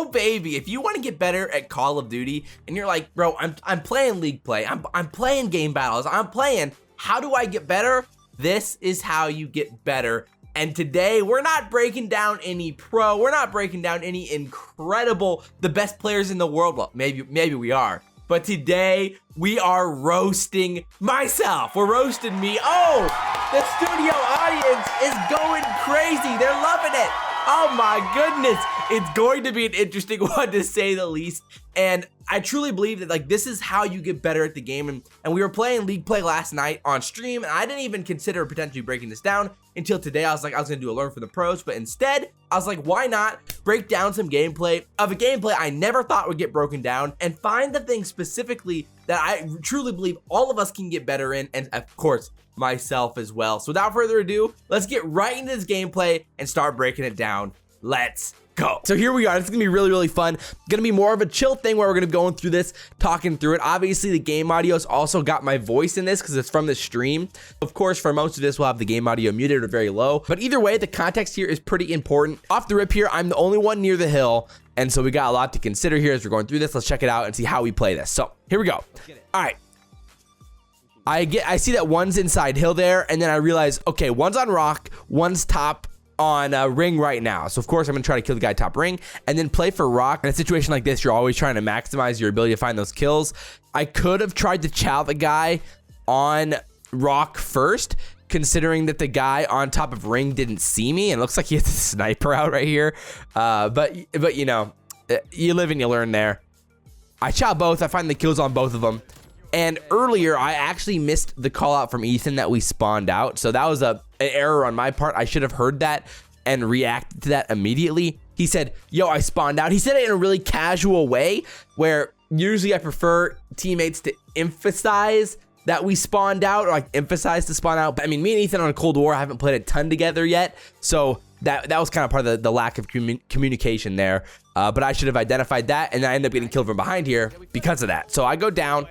Oh baby, if you want to get better at Call of Duty and you're like, bro, I'm playing League play, I'm playing game battles, how do I get better? This is how you get better. And today we're not breaking down any pro, we're not breaking down any incredible, the best players in the world. Well, maybe we are. But today we are roasting myself. We're roasting me. Oh, the studio audience is going crazy. They're loving it. Oh my goodness. It's going to be an interesting one to say the least. And I truly believe that like this is how you get better at the game. And we were playing League play last night on stream, and I didn't even consider potentially breaking this down until today. I was like, I was gonna do a learn from the pros, but instead I was like, why not break down some gameplay of a gameplay I never thought would get broken down and find the things specifically that I truly believe all of us can get better in, and of course myself as well. So without further ado, let's get right into this gameplay and start breaking it down. Let's go. So here we are. This is gonna be really, really fun. Gonna be more of a chill thing where we're gonna be going through this, talking through it. Obviously the game audio's also got my voice in this because it's from the stream. Of course, for most of this we'll have the game audio muted or very low, but either way the context here is pretty important. Off the rip here, I'm the only one near the hill, and so we got a lot to consider here as we're going through this. Let's check it out and see how we play this. So here we go. All right, I see that one's inside hill there, and then I realize, okay, one's on rock, one's top on ring right now. So of course I'm gonna try to kill the guy top ring and then play for rock. In a situation like this, you're always trying to maximize your ability to find those kills. I could have tried to chow the guy on rock first, considering that the guy on top of ring didn't see me, and it looks like he has a sniper out right here. But you know, you live and you learn there. I chow both. I find the kills on both of them. And earlier, I actually missed the call out from Ethan that we spawned out. So that was an error on my part. I should have heard that and reacted to that immediately. He said, yo, I spawned out. He said it in a really casual way where usually I prefer teammates to emphasize that we spawned out, or like emphasize to spawn out. But I mean, me and Ethan on Cold War haven't played a ton together yet. So that was kind of part of the lack of communication there. But I should have identified that, and I ended up getting killed from behind here because of that. So I go down.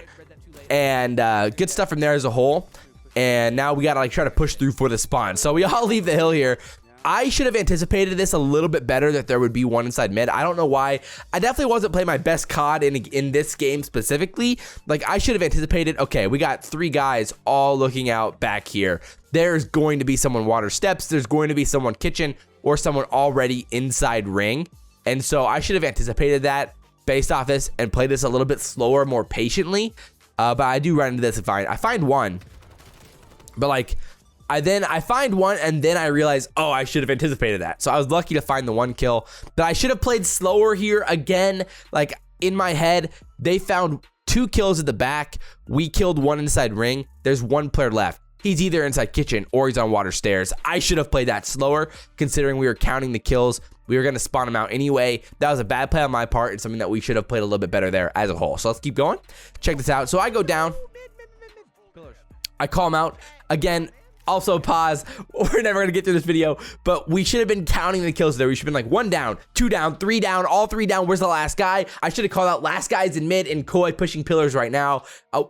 And good stuff from there as a whole. And now we gotta like try to push through for the spawn. So we all leave the hill here. I should have anticipated this a little bit better, that there would be one inside mid. I don't know why. I definitely wasn't playing my best COD in this game specifically. Like I should have anticipated, okay, we got 3 guys all looking out back here. There's going to be someone water steps. There's going to be someone kitchen or someone already inside ring. And so I should have anticipated that based off this and played this a little bit slower, more patiently. But I do run into this and I find one, but like I find one and then I realize, oh, I should have anticipated that. So I was lucky to find the 1 kill, but I should have played slower here again. Like in my head, they found 2 kills at the back. We killed 1 inside ring. There's 1 player left. He's either inside kitchen or he's on water stairs. I should have played that slower, considering we were counting the kills. We were going to spawn him out anyway. That was a bad play on my part and something that we should have played a little bit better there as a whole. So let's keep going. Check this out. So I go down. I call him out. Again, also pause. We're never going to get through this video, but we should have been counting the kills there. We should have been like 1 down, 2 down, 3 down, all 3 down. Where's the last guy? I should have called out last guys in mid and Koi pushing pillars right now.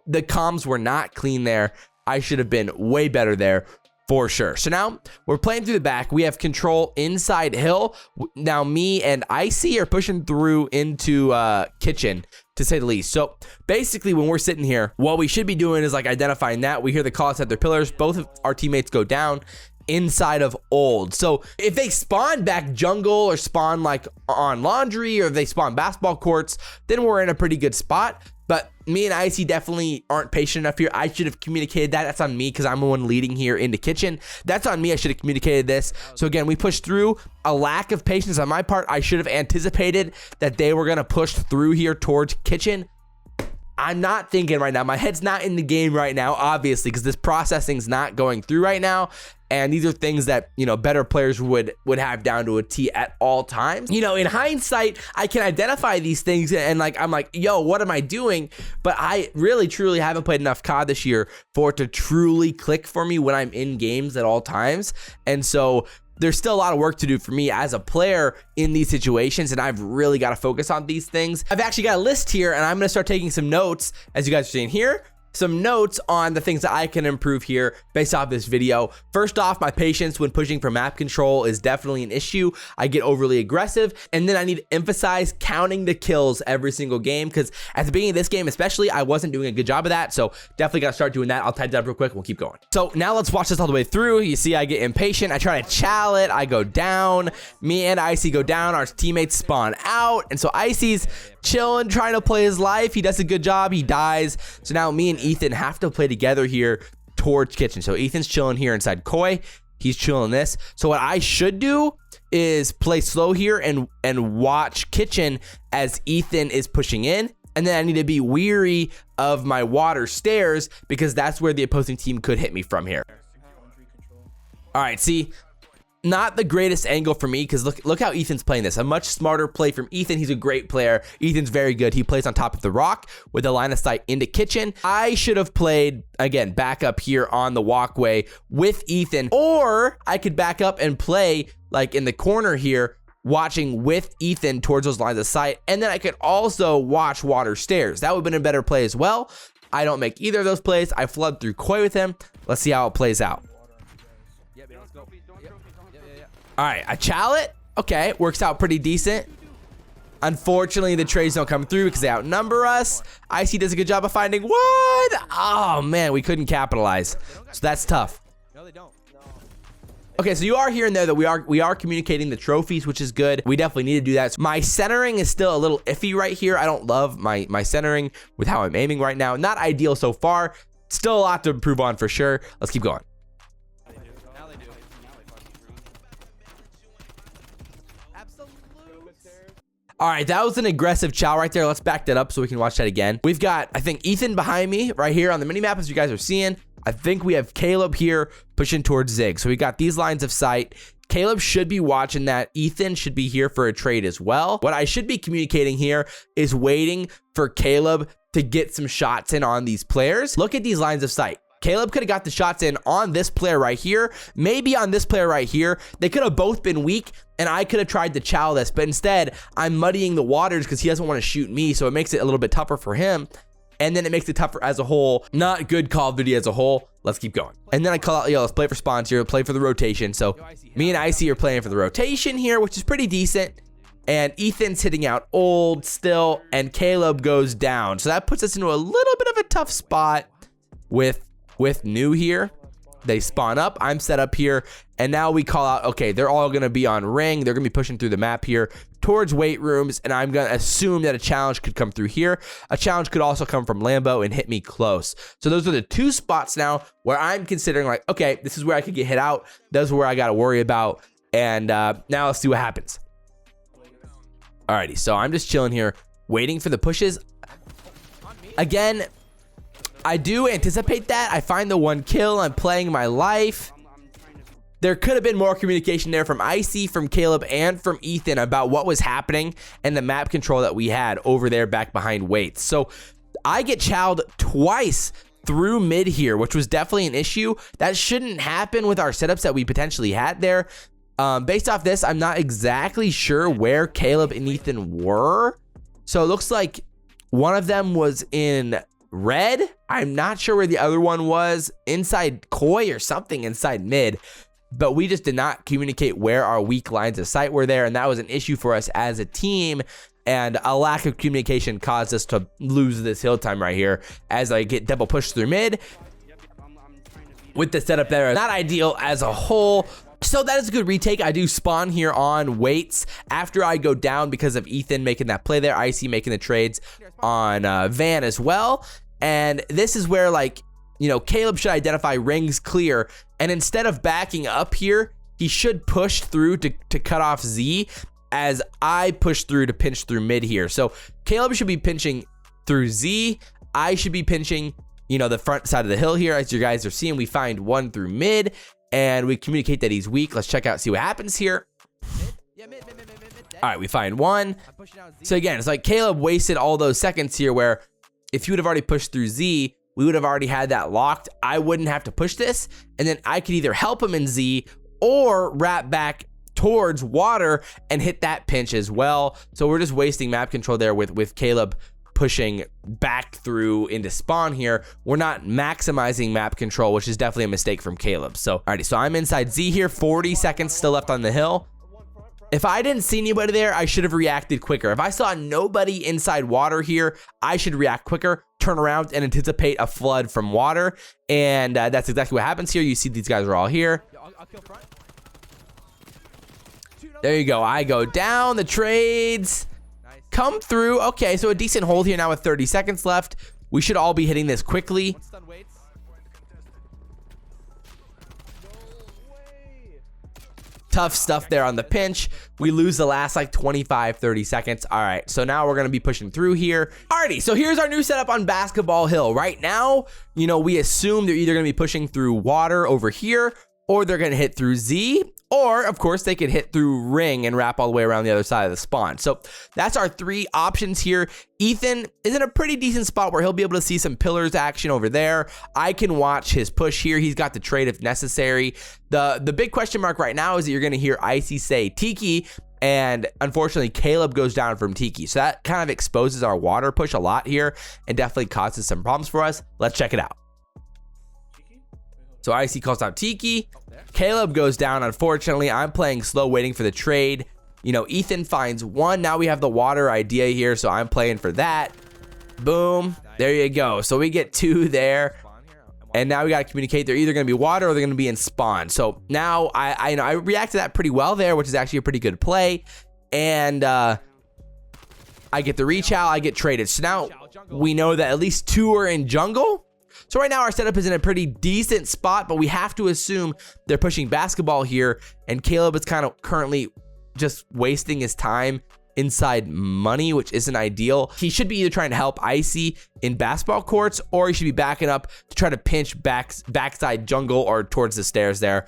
The comms were not clean there. I should have been way better there. For sure. So now we're playing through the back. We have control inside hill. Now me and Icy are pushing through into kitchen, to say the least. So basically when we're sitting here, what we should be doing is like identifying that. We hear the calls at their pillars. Both of our teammates go down inside of old. So if they spawn back jungle or spawn like on laundry, or if they spawn basketball courts, then we're in a pretty good spot. But me and Icy definitely aren't patient enough here. I should have communicated that. That's on me because I'm the one leading here into kitchen. That's on me. I should have communicated this. So again, we pushed through. A lack of patience on my part. I should have anticipated that they were going to push through here towards kitchen. I'm not thinking right now. My head's not in the game right now, obviously, because this processing's not going through right now. And these are things that, you know, better players would have down to a T at all times. You know, in hindsight, I can identify these things and like, I'm like, yo, what am I doing? But I really, truly haven't played enough COD this year for it to truly click for me when I'm in games at all times. And so there's still a lot of work to do for me as a player in these situations, and I've really got to focus on these things. I've actually got a list here, and I'm going to start taking some notes, as you guys are seeing here. some notes on the things that I can improve here based off this video. First off, my patience when pushing for map control is definitely an issue. I get overly aggressive, and then I need to emphasize counting the kills every single game, because at the beginning of this game especially, I wasn't doing a good job of that, so definitely got to start doing that. I'll type that up real quick and we'll keep going. So now let's watch this all the way through. You see I get impatient, I try to chow it, I go down, me and Icy go down, our teammates spawn out, and so Icy's chilling, trying to play his life. He does a good job, he dies. So now me and Ethan have to play together here towards kitchen. So Ethan's chilling here inside koi, he's chilling this. So what I should do is play slow here and watch kitchen as Ethan is pushing in, and then I need to be weary of my water stairs because that's where the opposing team could hit me from here. All right, see, not the greatest angle for me, because look how Ethan's playing this. A much smarter play from Ethan. He's a great player. Ethan's very good. He plays on top of the rock with a line of sight into kitchen. I should have played, again, back up here on the walkway with Ethan, or I could back up and play like in the corner here, watching with Ethan towards those lines of sight, and then I could also watch water stairs. That would have been a better play as well. I don't make either of those plays. I flood through koi with him. Let's see how it plays out. All right, I chow it. Okay, works out pretty decent. Unfortunately, the trades don't come through because they outnumber us. Icy does a good job of finding one. Oh man, we couldn't capitalize. So that's tough. No, they don't. Okay, so you are hearing there that we are communicating the trophies, which is good. We definitely need to do that. So my centering is still a little iffy right here. I don't love my centering with how I'm aiming right now. Not ideal so far. Still a lot to improve on for sure. Let's keep going. All right, that was an aggressive chow right there. Let's back that up so we can watch that again. We've got, I think, Ethan behind me right here on the minimap, as you guys are seeing. I think we have Caleb here pushing towards Zig. So we got these lines of sight. Caleb should be watching that. Ethan should be here for a trade as well. What I should be communicating here is waiting for Caleb to get some shots in on these players. Look at these lines of sight. Caleb could have got the shots in on this player right here, maybe on this player right here. They could have both been weak, and I could have tried to chow this, but instead, I'm muddying the waters because he doesn't want to shoot me, so it makes it a little bit tougher for him, and then it makes it tougher as a whole. Not good Call of Duty as a whole. Let's keep going. And then I call out, yo, let's play for spawns here, play for the rotation. So me and Icy are playing for the rotation here, which is pretty decent, and Ethan's hitting out old still, and Caleb goes down. So that puts us into a little bit of a tough spot with new here. They spawn up, I'm set up here, and now we call out, okay, they're all gonna be on ring, they're gonna be pushing through the map here towards weight rooms, and I'm gonna assume that a challenge could come through here. A challenge could also come from Lambo and hit me close. So those are the two spots now where I'm considering, like, okay, this is where I could get hit out, those are where I gotta worry about, and now let's see what happens. Alrighty, so I'm just chilling here, waiting for the pushes. Again, I do anticipate that. I find the one kill. I'm playing my life. There could have been more communication there from Icy, from Caleb, and from Ethan about what was happening and the map control that we had over there back behind weights. So I get chowed twice through mid here, which was definitely an issue. That shouldn't happen with our setups that we potentially had there. Based off this, I'm not exactly sure where Caleb and Ethan were. So it looks like one of them was in red. I'm not sure where the other one was, inside koi or something inside mid, but we just did not communicate where our weak lines of sight were there, and that was an issue for us as a team, and a lack of communication caused us to lose this hill time right here as I get double pushed through mid with the setup there. Not ideal as a whole. So that is a good retake. I do spawn here on weights after I go down because of Ethan making that play there, Icy making the trades on Van as well. And this is where, like, you know, Caleb should identify rings clear, and instead of backing up here, he should push through to cut off Z as I push through to pinch through mid here. So Caleb should be pinching through Z. I should be pinching, you know, the front side of the hill here. As you guys are seeing, we find one through mid, and we communicate that he's weak. Let's check out, see what happens here. All right, we find one. So again, it's like Caleb wasted all those seconds here where if he would have already pushed through Z, we would have already had that locked. I wouldn't have to push this, and then I could either help him in Z or wrap back towards water and hit that pinch as well. So we're just wasting map control there with Caleb pushing back through into spawn here. We're not maximizing map control, which is definitely a mistake from Caleb. So, alrighty, so I'm inside Z here, 40 seconds still left on the hill. If I didn't see anybody there, I should have reacted quicker. If I saw nobody inside water here, I should react quicker, turn around, and anticipate a flood from water. And that's exactly what happens here. You see these guys are all here. There you go. I go down. The trades come through. Okay, so a decent hold here now with 30 seconds left. We should all be hitting this quickly. Tough stuff there on the pinch. We lose the last like 25-30 seconds. All right, so now we're gonna be pushing through here. Alrighty, so here's our new setup on Basketball Hill. Right now, you know, we assume they're either gonna be pushing through water over here, or they're gonna hit through Z, or of course they could hit through ring and wrap all the way around the other side of the spawn. So that's our three options here. Ethan is in a pretty decent spot where he'll be able to see some pillars action over there. I can watch his push here. He's got the trade if necessary. The big question mark right now is that you're gonna hear Icy say Tiki, and unfortunately Caleb goes down from Tiki. So that kind of exposes our water push a lot here and definitely causes some problems for us. Let's check it out. So Icy calls out Tiki. Caleb goes down, unfortunately. I'm playing slow, waiting for the trade. You know, Ethan finds one. Now we have the water idea here, so I'm playing for that. Boom. There you go. So we get two there. And now we got to communicate. They're either going to be water or they're going to be in spawn. So now I react to that pretty well there, which is actually a pretty good play. And I get the reach out. I get traded. So now we know that at least two are in jungle. So right now our setup is in a pretty decent spot, but we have to assume they're pushing basketball here, and Caleb is kind of currently just wasting his time inside money, which isn't ideal. He should be either trying to help Icy in basketball courts, or he should be backing up to try to pinch backside jungle or towards the stairs there.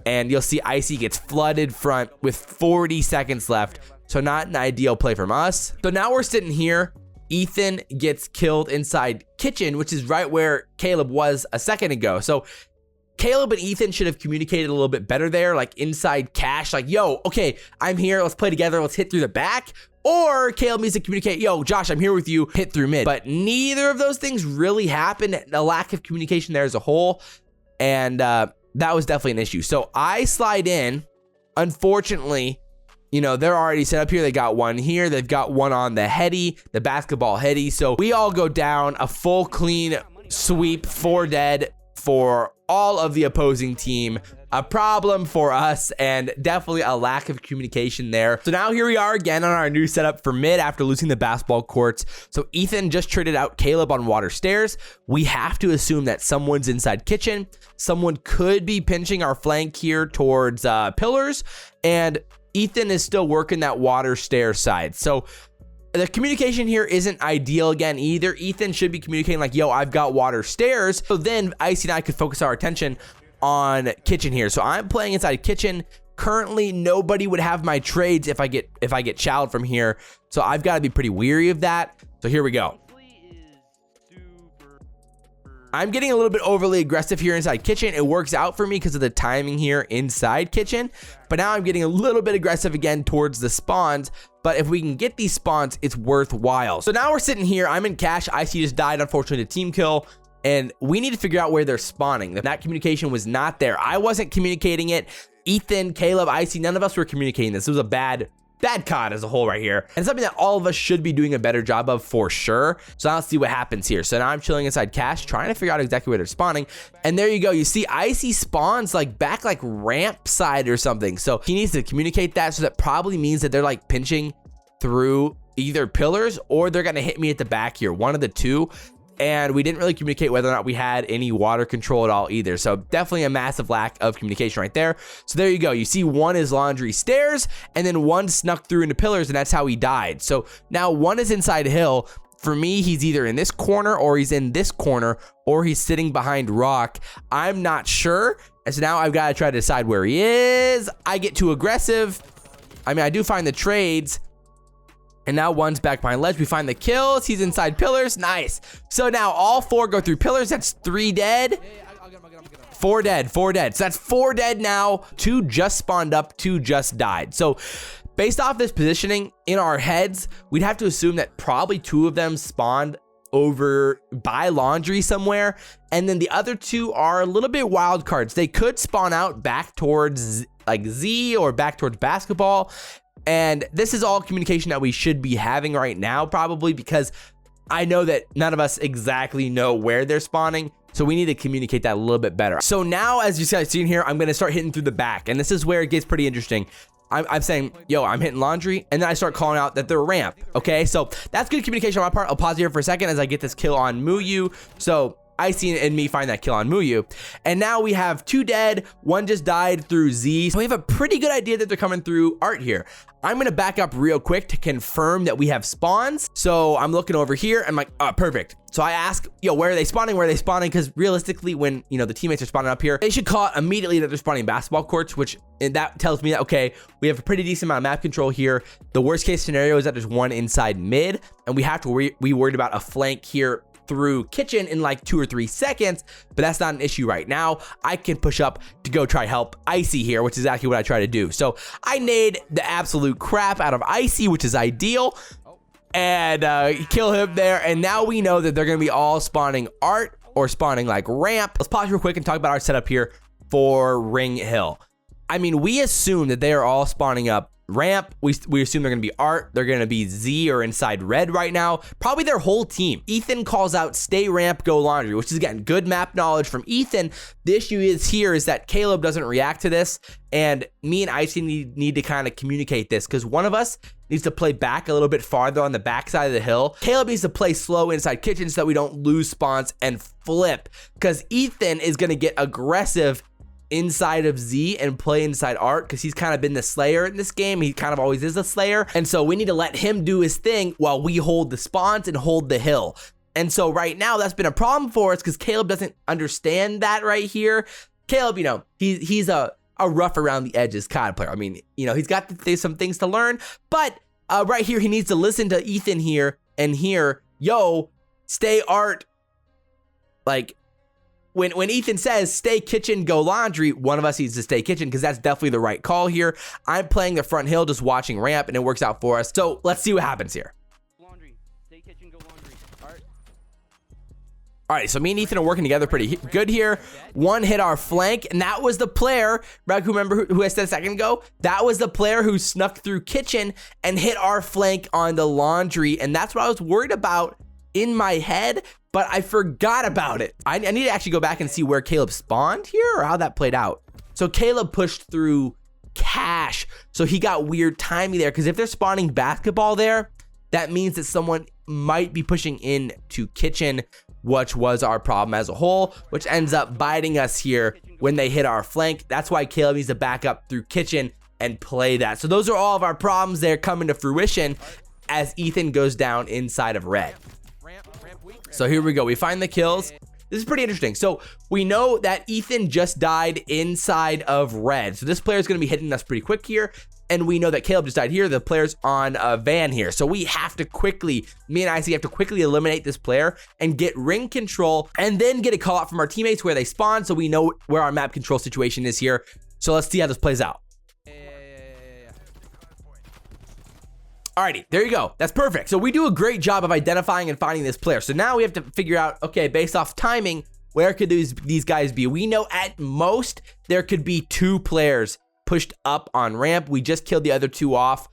And you'll see Icy gets flooded front with 40 seconds left. So not an ideal play from us. So now we're sitting here. Ethan gets killed inside kitchen, which is right where Caleb was a second ago. So Caleb and Ethan should have communicated a little bit better there, like inside cash, like, yo, okay, I'm here, let's play together, let's hit through the back. Or Caleb needs to communicate, yo, Josh, I'm here with you, hit through mid. But neither of those things really happened. A lack of communication there as a whole. And that was definitely an issue. So I slide in. Unfortunately, you know, they're already set up here. They got one here. They've got one on the heady, the basketball heady. So we all go down, a full clean sweep, 4 dead for all of the opposing team. A problem for us, and definitely a lack of communication there. So now here we are again on our new setup for mid after losing the basketball courts. So Ethan just traded out Caleb on water stairs. We have to assume that someone's inside kitchen. Someone could be pinching our flank here towards pillars, and Ethan is still working that water stair side. So the communication here isn't ideal again either. Ethan should be communicating like, yo, I've got water stairs. So then Icy and I could focus our attention on kitchen here. So I'm playing inside kitchen. Currently, nobody would have my trades if I get chowed from here. So I've got to be pretty weary of that. So here we go. I'm getting a little bit overly aggressive here inside kitchen. It works out for me because of the timing here inside kitchen. But now I'm getting a little bit aggressive again towards the spawns. But if we can get these spawns, it's worthwhile. So now we're sitting here. I'm in cash. Icy just died, unfortunately, to team kill. And we need to figure out where they're spawning. That communication was not there. I wasn't communicating it. Ethan, Caleb, Icy, none of us were communicating this. It was a bad COD as a whole right here, and something that all of us should be doing a better job of for sure. So now let's see what happens here. So now I'm chilling inside cash, trying to figure out exactly where they're spawning. And there you go. You see Icy spawns like back like ramp side or something. So he needs to communicate that. So that probably means that they're like pinching through either pillars or they're going to hit me at the back here. One of the two. And we didn't really communicate whether or not we had any water control at all either. So definitely a massive lack of communication right there. So there you go. You see one is laundry stairs, and then one snuck through into pillars, and that's how he died. So now one is inside hill. For me, he's either in this corner or he's in this corner or he's sitting behind rock. I'm not sure. And so now I've got to try to decide where he is. I get too aggressive. I mean, I do find the trades. And now one's back behind ledge. We find the kills. He's inside pillars. Nice. So now all 4 go through pillars. That's 3 dead. 4 dead. 4 dead. So that's 4 dead now. 2 just spawned up. 2 just died. So based off this positioning in our heads, we'd have to assume that probably 2 of them spawned over by laundry somewhere, and then the other 2 are a little bit wild cards. They could spawn out back towards like Z or back towards basketball, and this is all communication that we should be having right now, probably, because I know that none of us exactly know where they're spawning, so we need to communicate that a little bit better. So now, as you guys see here, I'm gonna start hitting through the back, and this is where it gets pretty interesting. I'm saying, yo, I'm hitting laundry, and then I start calling out that they're ramp, okay? So that's good communication on my part. I'll pause here for a second as I get this kill on Muyu. So Icy and me find that kill on Muyu. And now we have 2 dead, 1 just died through Z. So we have a pretty good idea that they're coming through art here. I'm gonna back up real quick to confirm that we have spawns. So I'm looking over here, I'm like, oh, perfect. So I ask, yo, where are they spawning? Where are they spawning? Because realistically, when, you know, the teammates are spawning up here, they should call it immediately that they're spawning basketball courts, which, and that tells me that, okay, we have a pretty decent amount of map control here. The worst case scenario is that there's 1 inside mid, and we have to be worried about a flank here through kitchen in like 2 or 3 seconds, but that's not an issue right now. I can push up to go try help Icy here, which is exactly what I try to do. So I nade the absolute crap out of Icy, which is ideal, and kill him there. And now we know that they're gonna be all spawning art or spawning like ramp. Let's pause real quick and talk about our setup here for Ring Hill. I mean, we assume that they are all spawning up ramp. We assume they're gonna be art, they're gonna be Z or inside red right now, probably their whole team. Ethan calls out stay ramp, go laundry, which is again good map knowledge from Ethan. The issue is that Caleb doesn't react to this, and me and Icy need to kind of communicate this, because one of us needs to play back a little bit farther on the back side of the hill. Caleb needs to play slow inside kitchen so that we don't lose spawns and flip, because Ethan is gonna get aggressive inside of Z and play inside art, because he's kind of been the slayer in this game. He kind of always is a slayer, and so we need to let him do his thing while we hold the spawns and hold the hill. And so right now that's been a problem for us, because Caleb doesn't understand that right here. Caleb, you know, he's a rough around the edges COD player. I mean, you know, he's got some things to learn, but right here he needs to listen to Ethan here and hear, yo, stay art. Like, when Ethan says stay kitchen, go laundry, one of us needs to stay kitchen, because that's definitely the right call here. I'm playing the front hill, just watching ramp, and it works out for us. So let's see what happens here. Laundry, stay kitchen, go laundry. All right, so me and Ethan are working together pretty good here. 1 hit our flank, and that was the player, remember who I said a second ago? That was the player who snuck through kitchen and hit our flank on the laundry, and that's what I was worried about in my head, but I forgot about it. I need to actually go back and see where Caleb spawned here, or how that played out. So Caleb pushed through cash, so he got weird timing there, because if they're spawning basketball there, that means that someone might be pushing in to kitchen, which was our problem as a whole, which ends up biting us here when they hit our flank. That's why Caleb needs to back up through kitchen and play that. So those are all of our problems there coming to fruition as Ethan goes down inside of red. So here we go, we find the kills. This is pretty interesting. So we know that Ethan just died inside of red. So this player is gonna be hitting us pretty quick here. And we know that Caleb just died here. The player's on a van here. So we have to quickly, me and Icy have to quickly eliminate this player and get ring control, and then get a call out from our teammates where they spawn, so we know where our map control situation is here. So let's see how this plays out. Alrighty, there you go. That's perfect. So we do a great job of identifying and finding this player. So now we have to figure out, okay, based off timing, where could these guys be? We know at most there could be 2 players pushed up on ramp. We just killed the other 2 off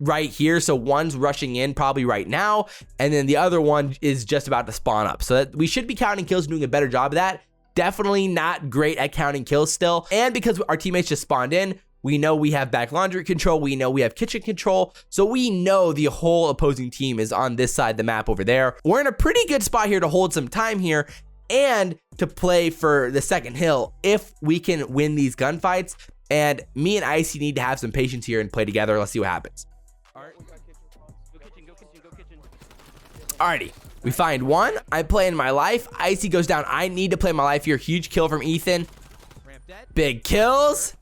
right here. So one's rushing in probably right now, and then the other one is just about to spawn up. So that we should be counting kills, doing a better job of that. Definitely not great at counting kills still. And because our teammates just spawned in, we know we have back laundry control. We know we have kitchen control. So we know the whole opposing team is on this side of the map over there. We're in a pretty good spot here to hold some time here and to play for the second hill if we can win these gunfights. And me and Icy need to have some patience here and play together. Let's see what happens. Alrighty, we find 1. I'm playing my life. Icy goes down. I need to play my life here. Huge kill from Ethan. Big kills.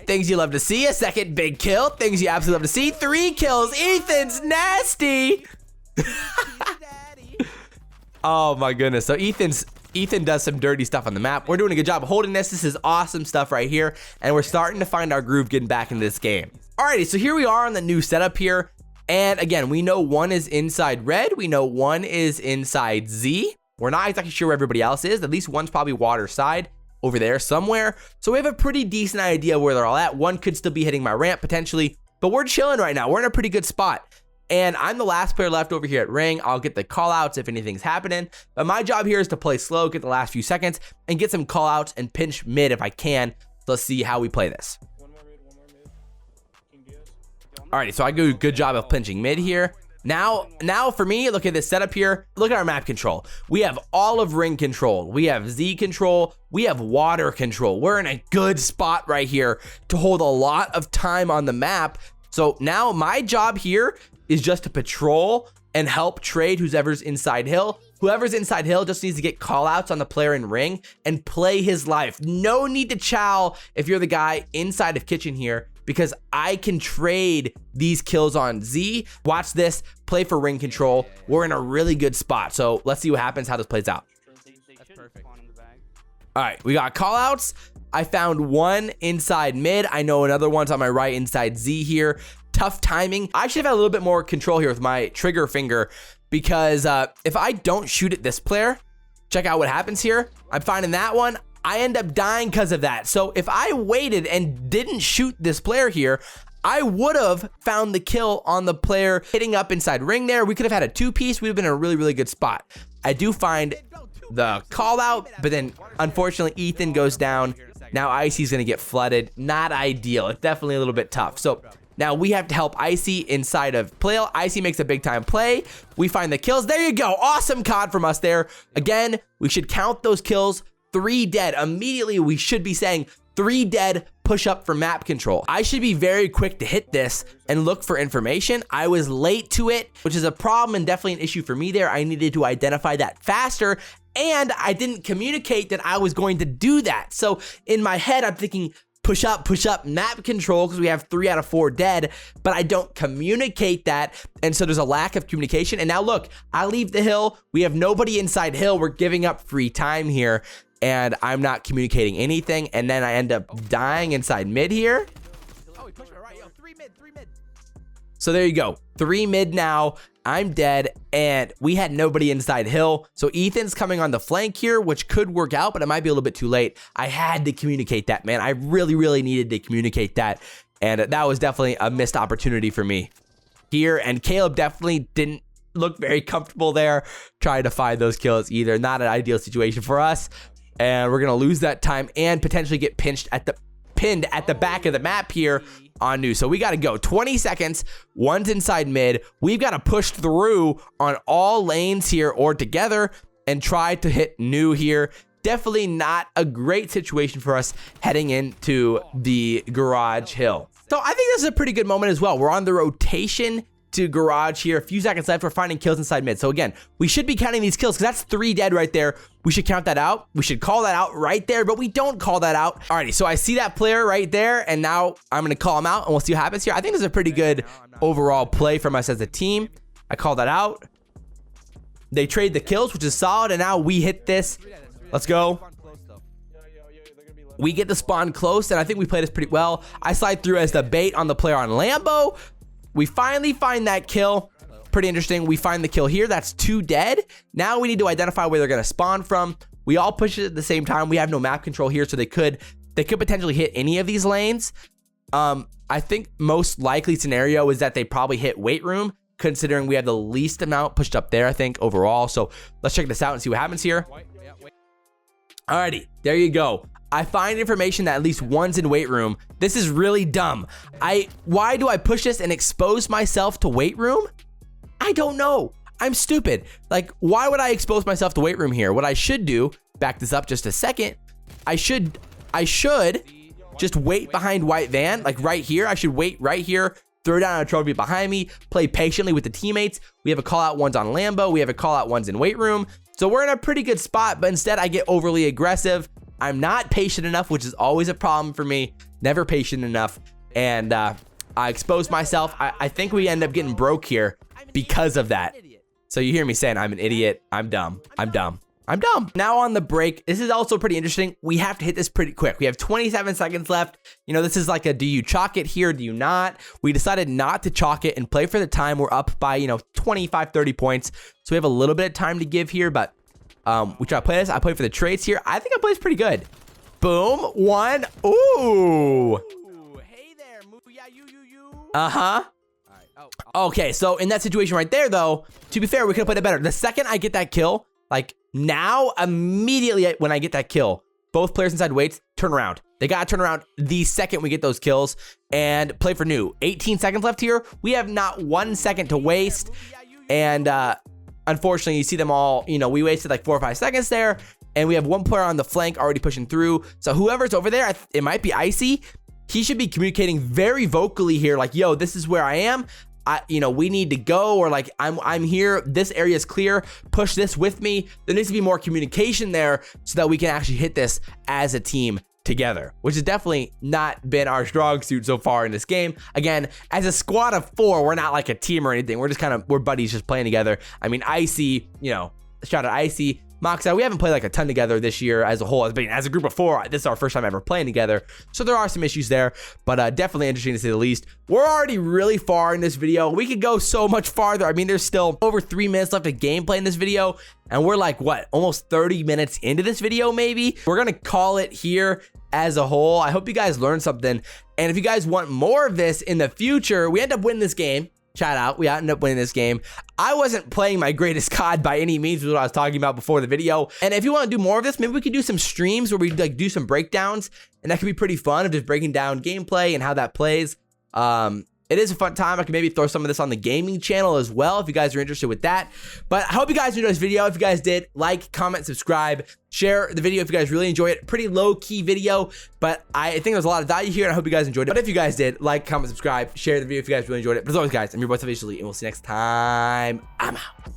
Things you love to see. A second big kill. Things you absolutely love to see. 3 kills. Ethan's nasty. Oh my goodness. So Ethan does some dirty stuff on the map. We're doing a good job of holding this. This is awesome stuff right here. And we're starting to find our groove getting back into this game. Alrighty, so here we are on the new setup here. And again, we know one is inside red. We know one is inside Z. We're not exactly sure where everybody else is. At least one's probably water side over there somewhere. So we have a pretty decent idea where they're all at. One could still be hitting my ramp potentially, but we're chilling right now. We're in a pretty good spot. And I'm the last player left over here at ring. I'll get the call outs if anything's happening. But my job here is to play slow, get the last few seconds, and get some call outs and pinch mid if I can. So let's see how we play this. Alrighty, so I do a good job of pinching mid here. Now for me, look at this setup here. Look at our map control. We have all of ring control. We have Z control. We have water control. We're in a good spot right here to hold a lot of time on the map. So now my job here is just to patrol and help trade whoever's inside hill. Whoever's inside hill just needs to get call outs on the player in ring and play his life. No need to chow if you're the guy inside of kitchen here, because I can trade these kills on Z. Watch this, play for ring control. We're in a really good spot. So let's see what happens, how this plays out. That's perfect. All right, we got call outs. I found one inside mid. I know another one's on my right inside Z here. Tough timing. I should have had a little bit more control here with my trigger finger, because if I don't shoot at this player, check out what happens here. I'm finding that one. I end up dying because of that. So if I waited and didn't shoot this player here, I would have found the kill on the player hitting up inside ring there. We could have had a two-piece. We'd have been in a really, really good spot. I do find the call out, but then unfortunately Ethan goes down. Now Icy's gonna get flooded. Not ideal. It's definitely a little bit tough. So now we have to help Icy inside of play. Icy makes a big time play. We find the kills. There you go. Awesome COD from us there. Again, we should count those kills. 3 dead. Immediately, we should be saying 3 dead, push up for map control. I should be very quick to hit this and look for information. I was late to it, which is a problem and definitely an issue for me there. I needed to identify that faster, and I didn't communicate that I was going to do that. So in my head, I'm thinking, push up, map control, because we have 3 out of 4 dead, but I don't communicate that, and so there's a lack of communication. And now look, I leave the hill. We have nobody inside hill. We're giving up free time here, and I'm not communicating anything, and then I end up dying inside mid here. Oh, he pushed me right. Yo, 3 mid. So there you go. 3 mid now. I'm dead, and we had nobody inside hill. So Ethan's coming on the flank here, which could work out, but it might be a little bit too late. I had to communicate that, man. I really, really needed to communicate that, and that was definitely a missed opportunity for me here. And Caleb definitely didn't look very comfortable there trying to find those kills either. Not an ideal situation for us, and we're gonna lose that time and potentially get pinned at the back of the map here on new. So we got to go 20 seconds. One's inside mid. We've got to push through on all lanes here or together and try to hit new here. Definitely not a great situation for us heading into the garage hill. So I think this is a pretty good moment as well. We're on the rotation to garage here. A few seconds left. We're finding kills inside mid. So again, we should be counting these kills, because that's 3 dead right there. We should count that out. We should call that out right there, but we don't call that out. Alrighty, so I see that player right there, and now I'm going to call him out, and we'll see what happens here. I think this is a pretty good overall play from us as a team. I call that out. They trade the kills, which is solid, and now we hit this. Let's go. We get the spawn close, and I think we played this pretty well. I slide through as the bait on the player on Lambo. We finally find that kill. Pretty interesting. We find the kill here. That's 2 dead. Now we need to identify where they're going to spawn from. We all push it at the same time. We have no map control here, so they could potentially hit any of these lanes. I think most likely scenario is that they probably hit weight room, considering we have the least amount pushed up there, I think, overall. So let's check this out and see what happens here. Alrighty, there you go. I find information that at least one's in weight room. This is really dumb. Why do I push this and expose myself to weight room? I don't know. I'm stupid. Like, why would I expose myself to weight room here? What I should do, back this up just a second. I should just wait behind white van, like right here. I should wait right here, throw down a trophy behind me, play patiently with the teammates. We have a call out ones on Lambo. We have a call out ones in weight room. So we're in a pretty good spot, but instead I get overly aggressive. I'm not patient enough, which is always a problem for me. Never patient enough. And I expose myself. I think we end up getting broke here because of that. So you hear me saying I'm an idiot. I'm dumb. I'm dumb. Now on the break, this is also pretty interesting. We have to hit this pretty quick. We have 27 seconds left. You know, this is like a, do you chalk it here? Do you not? We decided not to chalk it and play for the time. We're up by, you know, 25, 30 points. So we have a little bit of time to give here, but we try to play this. I play for the traits here. I think I play this pretty good. Boom. One. Ooh. Hey there, yeah, you. Uh-huh. Okay, so in that situation right there, though, to be fair, we could have played it better. The second I get that kill, like now, immediately when I get that kill, both players inside waits, turn around. They got to turn around the second we get those kills and play for new. 18 seconds left here. We have not 1 second to waste. And unfortunately, you see them all, you know, we wasted like 4 or 5 seconds there. And we have one player on the flank already pushing through. So whoever's over there, it might be ILLeY. He should be communicating very vocally here, like, yo, this is where I am. You know, we need to go, or like, I'm here. This area is clear. Push this with me. There needs to be more communication there so that we can actually hit this as a team together, which has definitely not been our strong suit so far in this game. Again, as a squad of 4, we're not like a team or anything. We're just we're buddies just playing together. I mean, ILLeY, you know, shout out ILLeY. Moxa, we haven't played like a ton together this year as a whole. As a group of 4, this is our first time ever playing together. So there are some issues there, but definitely interesting to say the least. We're already really far in this video. We could go so much farther. I mean, there's still over 3 minutes left of gameplay in this video. And we're like, what, almost 30 minutes into this video, maybe? We're going to call it here as a whole. I hope you guys learned something. And if you guys want more of this in the future, we end up winning this game. Shout out, we ended up winning this game. I wasn't playing my greatest COD by any means, was what I was talking about before the video. And if you want to do more of this, maybe we could do some streams where we like do some breakdowns, and that could be pretty fun of just breaking down gameplay and how that plays. It is a fun time. I can maybe throw some of this on the gaming channel as well if you guys are interested with that. But I hope you guys enjoyed this video. If you guys did, like, comment, subscribe, share the video if you guys really enjoy it. Pretty low-key video, but I think there's a lot of value here, and I hope you guys enjoyed it. But if you guys did, like, comment, subscribe, share the video if you guys really enjoyed it. But as always, guys, I'm your boy, CDL, and we'll see you next time. I'm out.